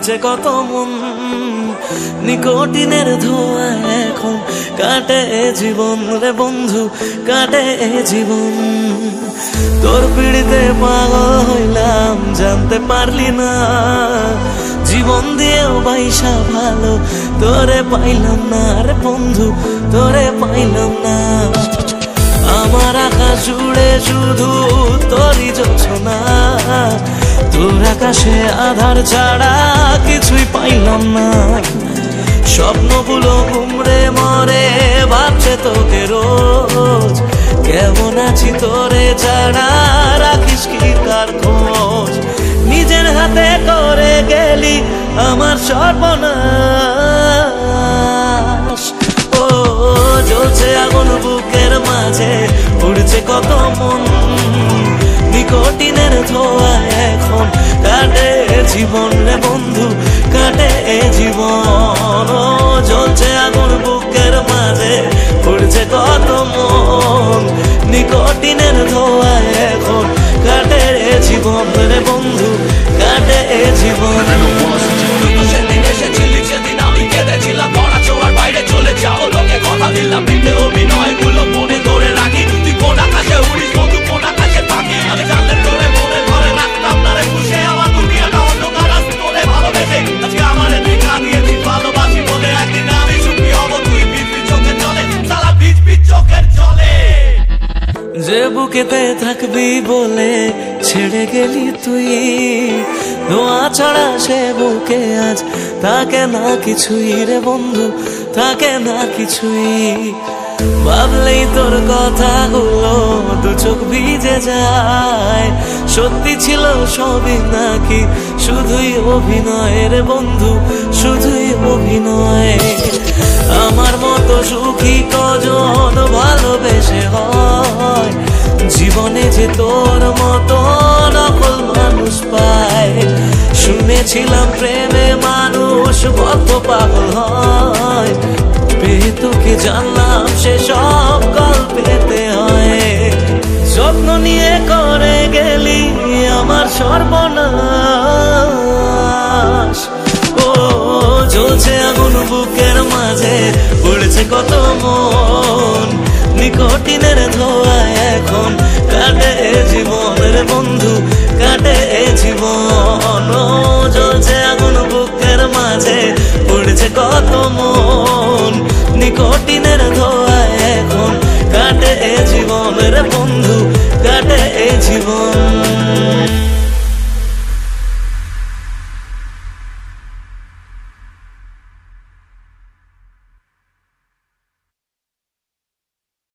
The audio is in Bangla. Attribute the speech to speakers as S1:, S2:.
S1: পুড়ছে কত মন, নিকোটিনের ধোঁয়া এখন কাটে জীবন রে বন্ধু, কাটে জীবন। তোর পিড়িতে পাগল হইলাম জানতে পারলি না, জীবন দিয়েও বাইসা ভালো তোরে পাইলাম না রে বন্ধু, তোরে পাইলাম না। আমার আকাশ জুড়ে শুধু তোরই জোছনা, তোর আকাশে আধার ছাড়া কিছুই পাইলাম না। স্বপ্নগুলো ঘুমরে মরে ভাবছে তোকে রোজ, কেমন আছি তোরে ছাড়া রাখিস কি তার খোঁজ। নিজের হাতে করে গেলি আমার সর্বনাশ। ও জ্বলছে আগুন বুকের মাঝে, উড়ছে কত মন, নিকোটিনের ধোঁয়া এখন কাটে জীবন রে বন্ধু, কাটে জীবন। ও জ্বলছে আগুন বুকের মাঝে, উড়ছে কত মন, নিকোটিনের ধোঁয়া এখন কাটে জীবন রে বন্ধু, কাটে জীবন।
S2: সেদিন এসেছিলি সেদিন আমি কেঁদেছিলাম, ধরা ছোঁয়ার বাইরে চলে যাও লোকে কথা দিলাম, মিথ্যে অভিনয়গুলো মনে ধরে রাখি। তুই কোন আকাশে উড়িস বন্ধু, কোন আকাশে থাকি, আমি জানলে তোরে মনে ধরে রাখতাম না রে খুশি। আমার দুনিয়াটা অন্ধকার আজ তোরে ভালোবেসে, আজকে আমার দেখা দিয়েছিস ভালোবাসি বলে, একদিন আমি সুখী হব তুই ভিজবি চোখের জলে, সারা ভিজবি চোখের জলে।
S1: যে বুকেতে থাকবি বলে ছেড়ে গেলি তুই, ধোঁয়া ছাড়া সে বুকে আজ থাকে না কিছুই রে বন্ধু, থাকে না কিছুই। ভাবলেই তোর কথাগুলো দু চোখ ভিজে যায়, সত্যি ছিল সবই নাকি শুধুই অভিনয় রে বন্ধু, শুধুই অভিনয়। আমার মতো সুখী কজন ভালোবেসে হয়, জীবনে যে তোর মতো নকল মানুষ পায়। শুনেছিলাম প্রেমে মানুষ কত পাগল হয়, পেয়ে তোকে জানলাম সে সব গল্পেতে হয়। যত্ন নিয়ে করে গেলি আমার সর্বনাশ। ও জ্বলছে আগুন বুকের মাঝে, উড়ছে কত মন, নিকোটিনের ধোঁয়া এখন কাটে জীবন রে বন্ধু, কাটে জীবন। ও জ্বলছে আগুন বুকের মাঝে, উড়ছে কত মন, নিকোটিনের ধোঁয়া এখন কাটে জীবন রে